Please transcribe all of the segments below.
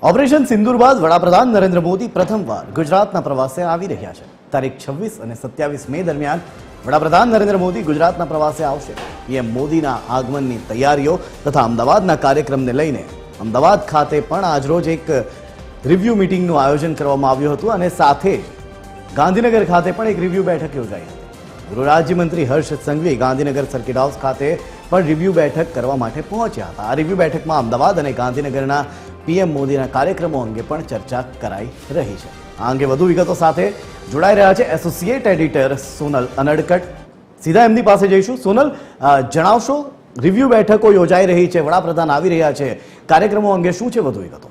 Operation સિંદૂર બાદ વડાપ્રધાન નરેન્દ્ર મોદી પ્રથમવાર ગુજરાતના પ્રવાસે આવી રહ્યા છે। તારીખ 26 અને 27 મે દરમિયાન વડાપ્રધાન નરેન્દ્ર મોદી ગુજરાતના પ્રવાસે આવશે। પીએમ મોદીના આગમનની તૈયારીઓ તથા અમદાવાદના કાર્યક્રમને લઈને અમદાવાદ ખાતે પણ આજરોજ એક રિવ્યુ મીટિંગનું આયોજન કરવામાં આવ્યું હતું અને સાથે ગાંધીનગર ખાતે પણ એક રિવ્યુ બેઠક યોજાઈ હતી। ગૃહ રાજ્યમંત્રી હર્ષ સંઘવી ગાંધીનગર સર્કિટ હાઉસ ખાતે પણ રિવ્યુ બેઠક કરવા માટે પહોંચ્યા હતા। આ રિવ્યુ બેઠકમાં અમદાવાદ અને ગાંધીનગરના પીએમ મોદીના કાર્યક્રમો અંગે પણ ચર્ચા કરાઈ રહી છે। આ અંગે વધુ વિગતો સાથે જોડાઈ રહ્યા છે એસોસિએટ એડિટર સોનલ અનડકટ। સીધા એમની પાસે જઈશું। સોનલ, જણાવશો, રિવ્યુ બેઠકો યોજાઈ રહી છે, વડાપ્રધાન આવી રહ્યા છે, કાર્યક્રમો અંગે શું છે વધુ વિગતો?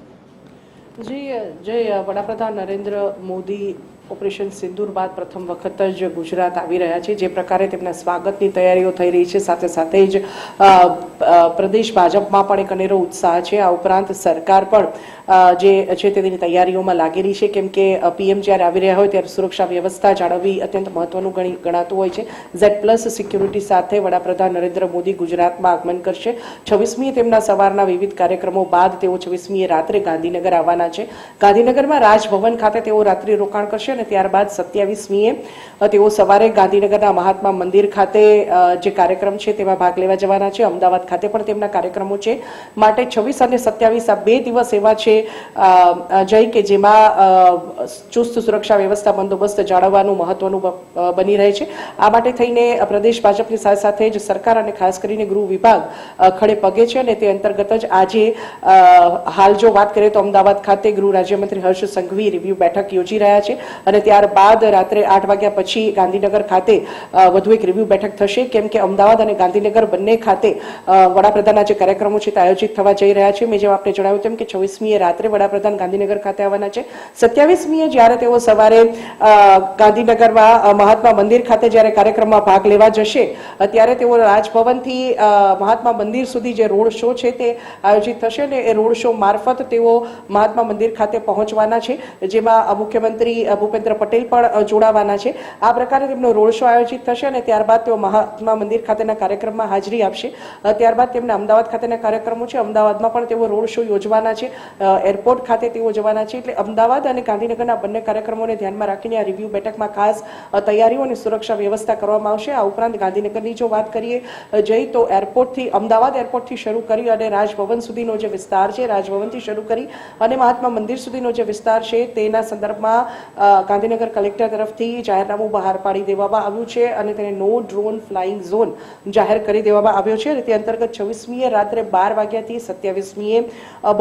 જી જય વડાપ્રધાન નરેન્દ્ર મોદી ઓપરેશન સિંદૂર બાદ પ્રથમ વખત જ ગુજરાત આવી રહ્યા છે। જે પ્રકારે તેમના સ્વાગતની તૈયારીઓ થઈ રહી છે, સાથે સાથે જ પ્રદેશ ભાજપમાં પણ એક અનેરો ઉત્સાહ છે। આ ઉપરાંત સરકાર પણ જે છે તેની તૈયારીઓમાં લાગેલી છે, કેમ કે પીએમ જ્યારે આવી રહ્યા હોય ત્યારે સુરક્ષા વ્યવસ્થા જાળવવી અત્યંત મહત્વનું ગણાતું હોય છે। Z+ સિક્યુરિટી સાથે વડાપ્રધાન નરેન્દ્ર મોદી ગુજરાતમાં આગમન કરશે। 26મીએ તેમના સવારના વિવિધ કાર્યક્રમો બાદ તેઓ 26મીએ રાત્રે ગાંધીનગર આવવાના છે। ગાંધીનગરમાં રાજભવન ખાતે તેઓ રાત્રિ રોકાણ કરશે અને ત્યારબાદ 27મીએ તેઓ સવારે ગાંધીનગરના મહાત્મા મંદિર ખાતે જે કાર્યક્રમ છે તેમાં ભાગ લેવા જવાના છે। અમદાવાદ ખાતે પણ તેમના કાર્યક્રમો છે, માટે 26 અને 27 આ 2 દિવસ એવા છે જય કે જેમાં ચુસ્ત સુરક્ષા વ્યવસ્થા બંદોબસ્ત જાળવવાનું મહત્વનું બની રહે છે। આ માટે થઈને પ્રદેશ ભાજપની સાથે સાથે જ સરકાર અને ખાસ કરીને ગૃહ વિભાગ ખડે પગે છે અને તે અંતર્ગત જ આજે હાલ જો વાત કરીએ તો અમદાવાદ ખાતે ગૃહ રાજ્યમંત્રી હર્ષ સંઘવી રિવ્યુ બેઠક યોજી રહ્યા છે અને ત્યારબાદ રાત્રે 8 વાગ્યા પછી ગાંધીનગર ખાતે વધુ એક રિવ્યુ બેઠક થશે, કેમ કે અમદાવાદ અને ગાંધીનગર બંને ખાતે વડાપ્રધાનના જે કાર્યક્રમો છે તે આયોજિત થવા જઈ રહ્યા છે। મેં જેમ આપણે જણાવ્યું તેમ કે 26મીએ રાત્રે વડાપ્રધાન ગાંધીનગર ખાતે આવવાના છે। 27મીએ જ્યારે તેઓ સવારે ગાંધીનગરમાં મહાત્મા મંદિર ખાતે જ્યારે કાર્યક્રમમાં ભાગ લેવા જશે ત્યારે તેઓ રાજભવનથી મહાત્મા મંદિર સુધી જે રોડ શો છે તે આયોજિત થશે અને એ રોડ શો મારફત તેઓ મહાત્મા મંદિર ખાતે પહોંચવાના છે, જેમાં મુખ્યમંત્રી ભૂપેન્દ્ર પટેલ પણ જોડાવાના છે। આ પ્રકારે તેમનો રોડ શો આયોજિત થશે અને ત્યારબાદ તેઓ મહાત્મા મંદિર ખાતેના કાર્યક્રમમાં હાજરી આપશે। ત્યારબાદ તેમના અમદાવાદ ખાતેના કાર્યક્રમો છે, અમદાવાદમાં પણ તેઓ રોડ શો યોજવાના છે, એરપોર્ટ ખાતે તેઓ જવાના છે। એટલે અમદાવાદ અને ગાંધીનગરના બંને કાર્યક્રમોને ધ્યાનમાં રાખીને આ રિવ્યુ બેઠકમાં ખાસ તૈયારીઓ અને સુરક્ષા વ્યવસ્થા કરવામાં આવશે। આ ઉપરાંત ગાંધીનગરની જો વાત કરીએ જઈ તો એરપોર્ટથી અમદાવાદ એરપોર્ટથી શરૂ કરી અને રાજભવન સુધીનો જે વિસ્તાર છે, રાજભવનથી શરૂ કરી અને મહાત્મા મંદિર સુધીનો જે વિસ્તાર છે તેના સંદર્ભમાં ગાંધીનગર કલેક્ટર તરફથી જાહેરનામું બહાર પાડી દેવામાં આવ્યું છે અને તેને નો ડ્રોન ફ્લાઇંગ ઝોન જાહેર કરી દેવામાં આવ્યો છે અને તે અંતર્ગત 26મીએ રાત્રે 12 વાગ્યાથી 27મીએ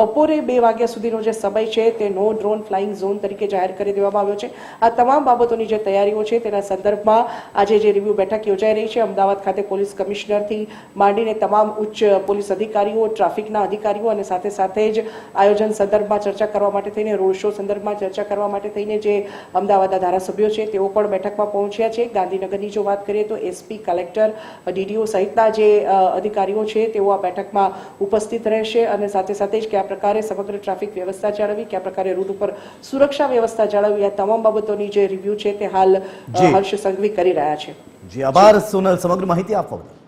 બપોરે 2 વાગ્યા સુધીનો જે સમય છે તે નો ડ્રોન ફ્લાઇંગ ઝોન તરીકે જાહેર કરી દેવામાં આવ્યો છે। આ તમામ બાબતોની જે તૈયારીઓ છે તેના સંદર્ભમાં આજે જે રિવ્યુ બેઠક યોજાઈ રહી છે, અમદાવાદ ખાતે પોલીસ કમિશનરથી માંડીને તમામ ઉચ્ચ પોલીસ અધિકારીઓ, ટ્રાફિકના અધિકારીઓ અને સાથે સાથે જ આયોજન સંદર્ભમાં ચર્ચા કરવા માટે થઈને, રોડ શો સંદર્ભમાં ચર્ચા કરવા માટે થઈને જે અમદાવાદના ધારાસભ્યો છે તેઓ પણ બેઠકમાં પહોંચ્યા છે। ગાંધીનગરની જો વાત કરીએ તો એસપી, કલેક્ટર, ડીડીઓ સહિતના જે અધિકારીઓ છે તેઓ આ બેઠકમાં ઉપસ્થિત રહેશે અને સાથે સાથે જ કયા પ્રકારે સમગ્ર ટ્રાફિક વ્યવસ્થા જાળવવી, કયા પ્રકારે રૂટ ઉપર સુરક્ષા વ્યવસ્થા જાળવવી, આ તમામ બાબતોની જે રિવ્યુ છે તે હાલ હર્ષ સંઘવી કરી રહ્યા છે। જી આભાર સોનલ, સમગ્ર માહિતી આપવા બદલ।